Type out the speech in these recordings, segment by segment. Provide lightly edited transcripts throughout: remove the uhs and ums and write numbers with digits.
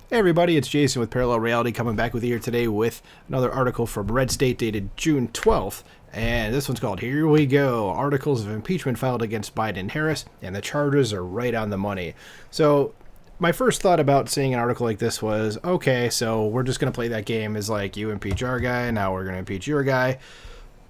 Hey everybody, it's Jason with Parallel Reality coming back with you here today with another article from Red State dated June 12th. And this one's called Here We Go, Articles of Impeachment Filed Against Biden and Harris, and the charges are right on the money. So my first thought about seeing an article like this was, okay, so we're just going to play that game as like you impeach our guy, now we're going to impeach your guy.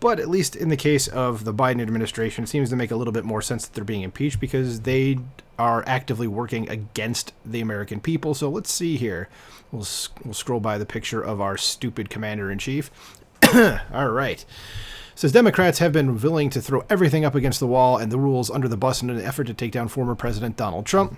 But at least in the case of the Biden administration, it seems to make a little bit more sense that they're being impeached because they are actively working against the American people. So let's see here. We'll scroll by the picture of our stupid commander-in-chief. All right. It says Democrats have been willing to throw everything up against the wall and the rules under the bus in an effort to take down former President Donald Trump.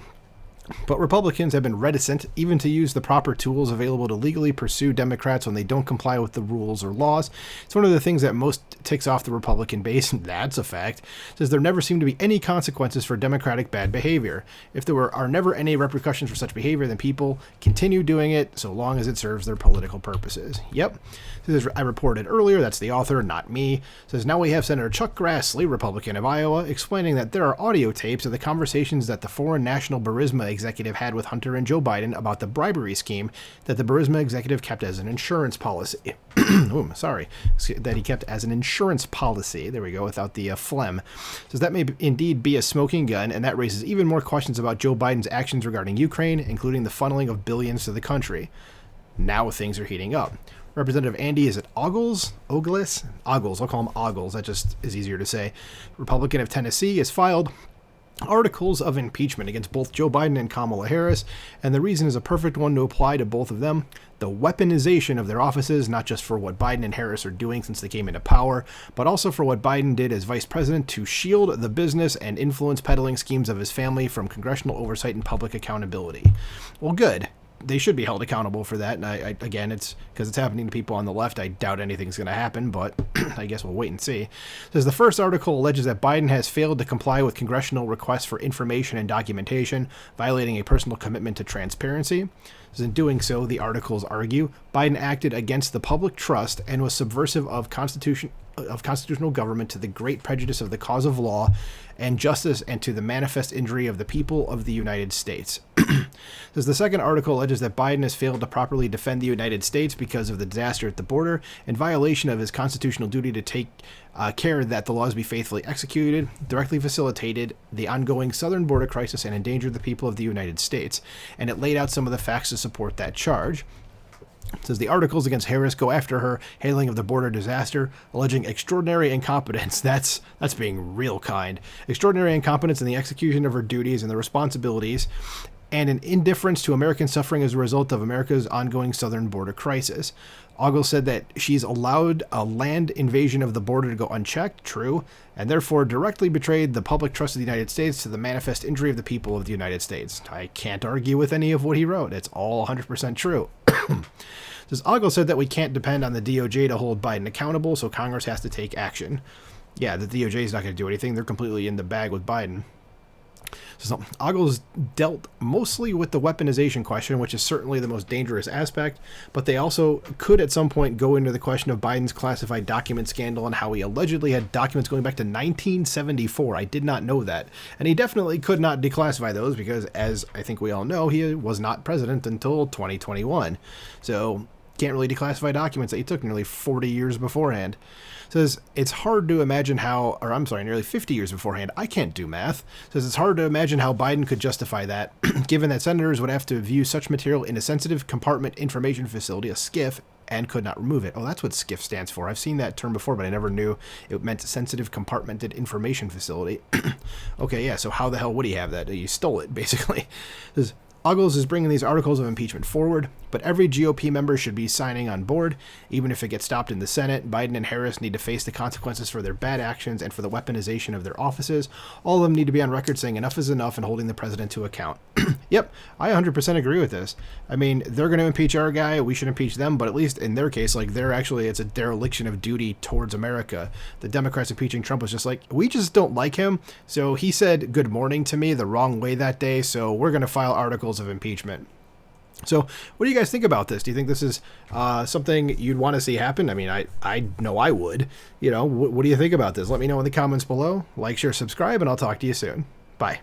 But Republicans have been reticent even to use the proper tools available to legally pursue Democrats when they don't comply with the rules or laws. It's one of the things that most ticks off the Republican base, and that's a fact. It says there never seem to be any consequences for Democratic bad behavior. If there are never any repercussions for such behavior, then people continue doing it so long as it serves their political purposes. Yep. It says, I reported earlier, that's the author, not me. It says now we have Senator Chuck Grassley, Republican of Iowa, explaining that there are audio tapes of the conversations that the Foreign National Burisma executive had with Hunter and Joe Biden about the bribery scheme that the Burisma executive kept as an insurance policy. That he kept as an insurance policy. There we go, without the phlegm. Says that may indeed be a smoking gun, and that raises even more questions about Joe Biden's actions regarding Ukraine, including the funneling of billions to the country. Now things are heating up. Representative Andy, is it Ogles? Ogles? Ogles. I'll call him Ogles. That just is easier to say. Republican of Tennessee has filed articles of impeachment against both Joe Biden and Kamala Harris, and the reason is a perfect one to apply to both of them. The weaponization of their offices, not just for what Biden and Harris are doing since they came into power, but also for what Biden did as vice president to shield the business and influence peddling schemes of his family from congressional oversight and public accountability. Well, good. They should be held accountable for that. And again, it's because it's happening to people on the left. I doubt anything's going to happen, but I guess we'll wait and see. It says the first article alleges that Biden has failed to comply with congressional requests for information and documentation, violating a personal commitment to transparency. In doing so, the articles argue, Biden acted against the public trust and was subversive of constitutional government to the great prejudice of the cause of law and justice and to the manifest injury of the people of the United States. Says the second article alleges that Biden has failed to properly defend the United States because of the disaster at the border in violation of his constitutional duty to take care that the laws be faithfully executed, directly facilitated the ongoing southern border crisis and endangered the people of the United States. And it laid out some of the facts to support that charge. It says the articles against Harris go after her handling of the border disaster, alleging extraordinary incompetence. That's being real kind. Extraordinary incompetence in the execution of her duties and the responsibilities, and an indifference to American suffering as a result of America's ongoing southern border crisis. Ogles said that she's allowed a land invasion of the border to go unchecked, true, and therefore directly betrayed the public trust of the United States to the manifest injury of the people of the United States. I can't argue with any of what he wrote. It's all 100% true. Says Ogles said that we can't depend on the DOJ to hold Biden accountable, so Congress has to take action. Yeah, the DOJ is not going to do anything. They're completely in the bag with Biden. So Ogles dealt mostly with the weaponization question, which is certainly the most dangerous aspect, but they also could at some point go into the question of Biden's classified document scandal and how he allegedly had documents going back to 1974. I did not know that. And he definitely could not declassify those because, as I think we all know, he was not president until 2021. So can't really declassify documents that he took nearly 40 years beforehand. Says it's hard to imagine how, or I'm sorry, nearly 50 years beforehand. I can't do math. Says it's hard to imagine how Biden could justify that, given that senators would have to view such material in a sensitive compartment information facility, a SCIF, and could not remove it. Oh, that's what SCIF stands for. I've seen that term before, but I never knew it meant sensitive compartmented information facility. Okay, yeah, so how the hell would he have that? You stole it, basically. Says Ogles is bringing these articles of impeachment forward, but every GOP member should be signing on board. Even if it gets stopped in the Senate, Biden and Harris need to face the consequences for their bad actions and for the weaponization of their offices. All of them need to be on record saying enough is enough and holding the president to account. Yep, I 100% agree with this. I mean, they're going to impeach our guy, we should impeach them, but at least in their case, like, it's a dereliction of duty towards America. The Democrats impeaching Trump was just like, we just don't like him, so he said good morning to me the wrong way that day, so we're going to file articles of impeachment. So what do you guys think about this? Do you think this is something you'd want to see happen? I mean, I know I would. You know, what do you think about this? Let me know in the comments below. Like, share, subscribe, and I'll talk to you soon. Bye.